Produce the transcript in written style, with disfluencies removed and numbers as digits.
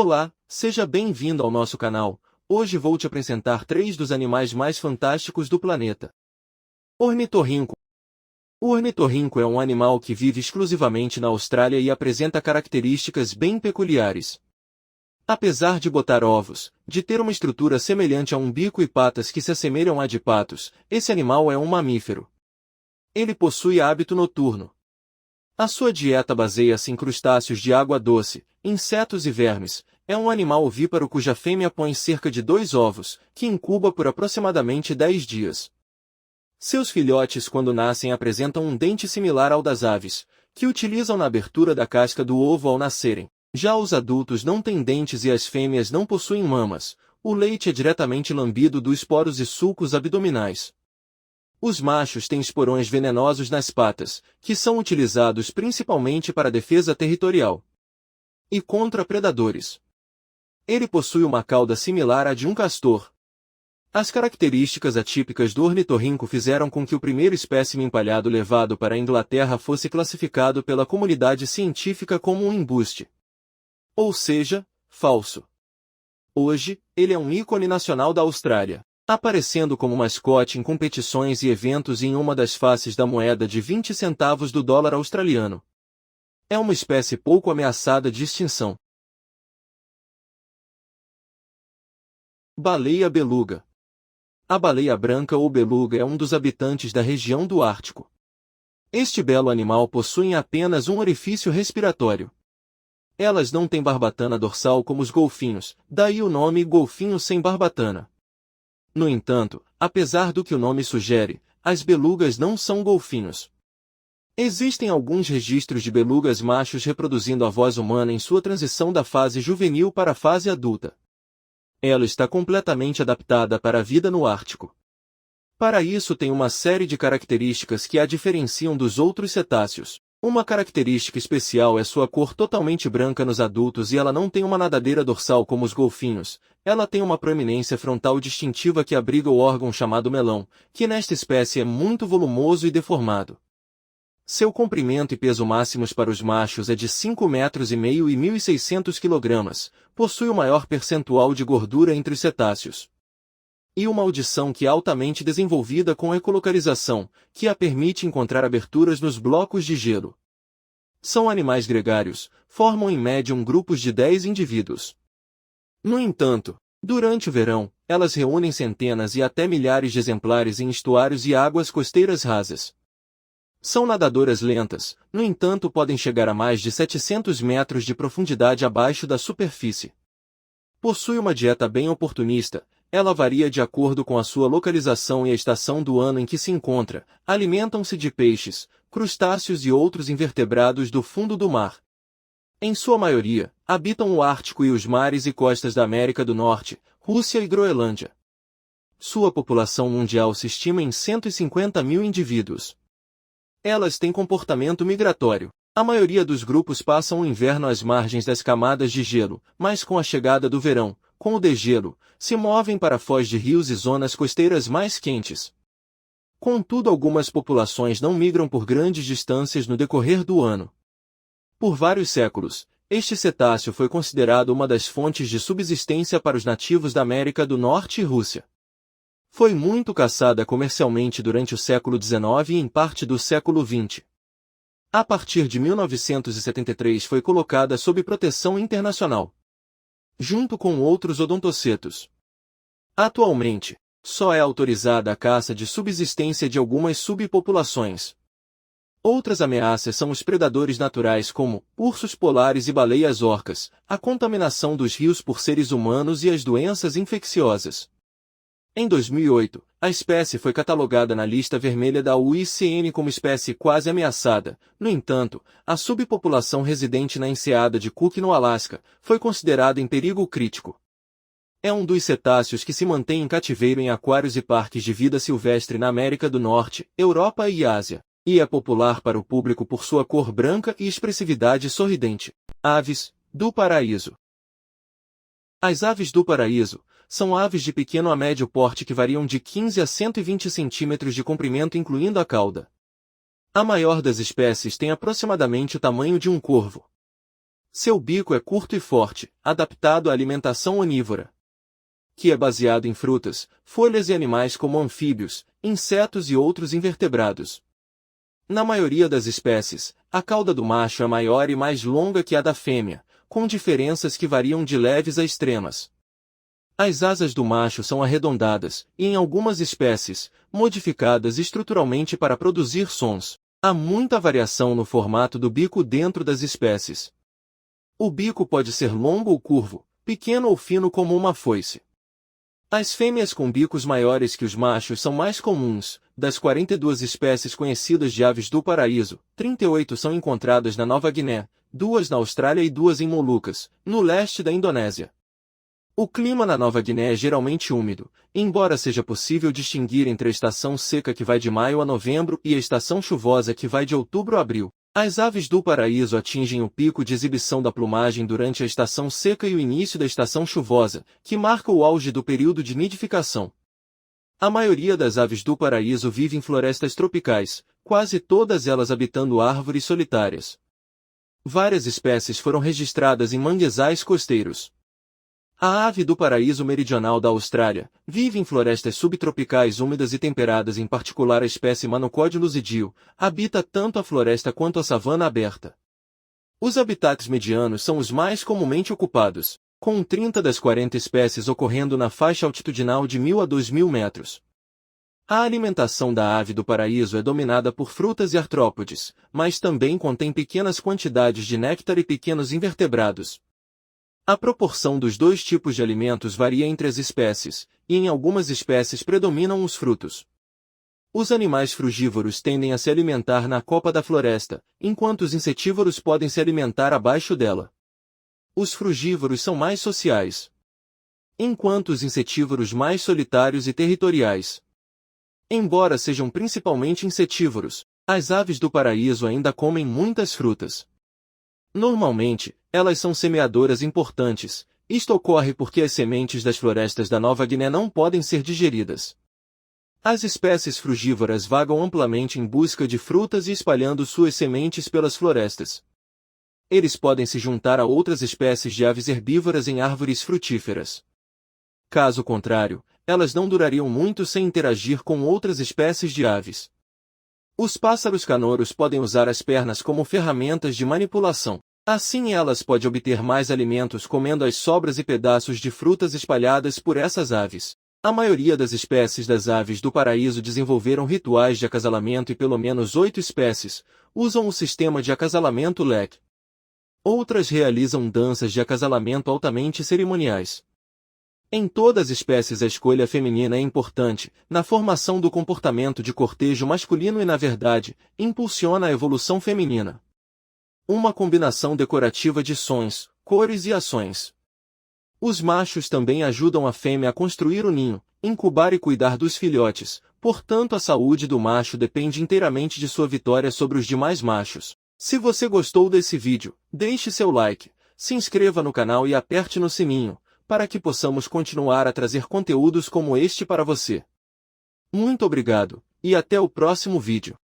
Olá, seja bem-vindo ao nosso canal. Hoje vou te apresentar 3 dos animais mais fantásticos do planeta. Ornitorrinco. O ornitorrinco é um animal que vive exclusivamente na Austrália e apresenta características bem peculiares. Apesar de botar ovos, de ter uma estrutura semelhante a um bico e patas que se assemelham a de patos, esse animal é um mamífero. Ele possui hábito noturno. A sua dieta baseia-se em crustáceos de água doce, insetos e vermes. É um animal ovíparo cuja fêmea põe cerca de 2 ovos, que incuba por aproximadamente 10 dias. Seus filhotes quando nascem apresentam um dente similar ao das aves, que utilizam na abertura da casca do ovo ao nascerem. Já os adultos não têm dentes e as fêmeas não possuem mamas. O leite é diretamente lambido dos poros e sulcos abdominais. Os machos têm esporões venenosos nas patas, que são utilizados principalmente para defesa territorial e contra predadores. Ele possui uma cauda similar à de um castor. As características atípicas do ornitorrinco fizeram com que o primeiro espécime empalhado levado para a Inglaterra fosse classificado pela comunidade científica como um embuste. Ou seja, falso. Hoje, ele é um ícone nacional da Austrália, aparecendo como mascote em competições e eventos e em uma das faces da moeda de 20 centavos do dólar australiano. É uma espécie pouco ameaçada de extinção. Baleia beluga. A baleia branca ou beluga é um dos habitantes da região do Ártico. Este belo animal possui apenas um orifício respiratório. Elas não têm barbatana dorsal como os golfinhos, daí o nome golfinho sem barbatana. No entanto, apesar do que o nome sugere, as belugas não são golfinhos. Existem alguns registros de belugas machos reproduzindo a voz humana em sua transição da fase juvenil para a fase adulta. Ela está completamente adaptada para a vida no Ártico. Para isso tem uma série de características que a diferenciam dos outros cetáceos. Uma característica especial é sua cor totalmente branca nos adultos e ela não tem uma nadadeira dorsal como os golfinhos. Ela tem uma proeminência frontal distintiva que abriga o órgão chamado melão, que nesta espécie é muito volumoso e deformado. Seu comprimento e peso máximos para os machos é de 5,5 metros e 1.600 kg, possui o maior percentual de gordura entre os cetáceos. E uma audição que é altamente desenvolvida com ecolocalização, que a permite encontrar aberturas nos blocos de gelo. São animais gregários, formam em média grupos de 10 indivíduos. No entanto, durante o verão, elas reúnem centenas e até milhares de exemplares em estuários e águas costeiras rasas. São nadadoras lentas, no entanto podem chegar a mais de 700 metros de profundidade abaixo da superfície. Possui uma dieta bem oportunista, ela varia de acordo com a sua localização e a estação do ano em que se encontra. Alimentam-se de peixes, crustáceos e outros invertebrados do fundo do mar. Em sua maioria, habitam o Ártico e os mares e costas da América do Norte, Rússia e Groenlândia. Sua população mundial se estima em 150 mil indivíduos. Elas têm comportamento migratório. A maioria dos grupos passam o inverno às margens das camadas de gelo, mas com a chegada do verão, com o degelo, se movem para foz de rios e zonas costeiras mais quentes. Contudo, algumas populações não migram por grandes distâncias no decorrer do ano. Por vários séculos, este cetáceo foi considerado uma das fontes de subsistência para os nativos da América do Norte e Rússia. Foi muito caçada comercialmente durante o século XIX e em parte do século XX. A partir de 1973 foi colocada sob proteção internacional, junto com outros odontocetos. Atualmente, só é autorizada a caça de subsistência de algumas subpopulações. Outras ameaças são os predadores naturais como ursos polares e baleias orcas, a contaminação dos rios por seres humanos e as doenças infecciosas. Em 2008, a espécie foi catalogada na lista vermelha da UICN como espécie quase ameaçada. No entanto, a subpopulação residente na enseada de Cook no Alasca foi considerada em perigo crítico. É um dos cetáceos que se mantém em cativeiro em aquários e parques de vida silvestre na América do Norte, Europa e Ásia, e é popular para o público por sua cor branca e expressividade sorridente. Aves do paraíso. As aves do paraíso são aves de pequeno a médio porte que variam de 15 a 120 centímetros de comprimento incluindo a cauda. A maior das espécies tem aproximadamente o tamanho de um corvo. Seu bico é curto e forte, adaptado à alimentação onívora, que é baseado em frutas, folhas e animais como anfíbios, insetos e outros invertebrados. Na maioria das espécies, a cauda do macho é maior e mais longa que a da fêmea, com diferenças que variam de leves a extremas. As asas do macho são arredondadas, e em algumas espécies, modificadas estruturalmente para produzir sons. Há muita variação no formato do bico dentro das espécies. O bico pode ser longo ou curvo, pequeno ou fino como uma foice. As fêmeas com bicos maiores que os machos são mais comuns. Das 42 espécies conhecidas de aves do paraíso, 38 são encontradas na Nova Guiné, 2 na Austrália e 2 em Molucas, no leste da Indonésia. O clima na Nova Guiné é geralmente úmido, embora seja possível distinguir entre a estação seca que vai de maio a novembro e a estação chuvosa que vai de outubro a abril. As aves do paraíso atingem o pico de exibição da plumagem durante a estação seca e o início da estação chuvosa, que marca o auge do período de nidificação. A maioria das aves do paraíso vive em florestas tropicais, quase todas elas habitando árvores solitárias. Várias espécies foram registradas em manguezais costeiros. A ave do paraíso meridional da Austrália vive em florestas subtropicais úmidas e temperadas, em particular a espécie Manocode lucidio, habita tanto a floresta quanto a savana aberta. Os habitats medianos são os mais comumente ocupados, com 30 das 40 espécies ocorrendo na faixa altitudinal de 1.000 a 2.000 metros. A alimentação da ave do paraíso é dominada por frutas e artrópodes, mas também contém pequenas quantidades de néctar e pequenos invertebrados. A proporção dos dois tipos de alimentos varia entre as espécies, e em algumas espécies predominam os frutos. Os animais frugívoros tendem a se alimentar na copa da floresta, enquanto os insetívoros podem se alimentar abaixo dela. Os frugívoros são mais sociais, enquanto os insetívoros mais solitários e territoriais. Embora sejam principalmente insetívoros, as aves do paraíso ainda comem muitas frutas. Normalmente, elas são semeadoras importantes. Isto ocorre porque as sementes das florestas da Nova Guiné não podem ser digeridas. As espécies frugívoras vagam amplamente em busca de frutas e espalhando suas sementes pelas florestas. Eles podem se juntar a outras espécies de aves herbívoras em árvores frutíferas. Caso contrário, elas não durariam muito sem interagir com outras espécies de aves. Os pássaros canouros podem usar as pernas como ferramentas de manipulação. Assim elas podem obter mais alimentos comendo as sobras e pedaços de frutas espalhadas por essas aves. A maioria das espécies das aves do paraíso desenvolveram rituais de acasalamento e pelo menos 8 espécies usam o sistema de acasalamento leque. Outras realizam danças de acasalamento altamente cerimoniais. Em todas as espécies a escolha feminina é importante, na formação do comportamento de cortejo masculino e na verdade, impulsiona a evolução feminina. Uma combinação decorativa de sons, cores e ações. Os machos também ajudam a fêmea a construir o ninho, incubar e cuidar dos filhotes, portanto a saúde do macho depende inteiramente de sua vitória sobre os demais machos. Se você gostou desse vídeo, deixe seu like, se inscreva no canal e aperte no sininho, para que possamos continuar a trazer conteúdos como este para você. Muito obrigado, e até o próximo vídeo.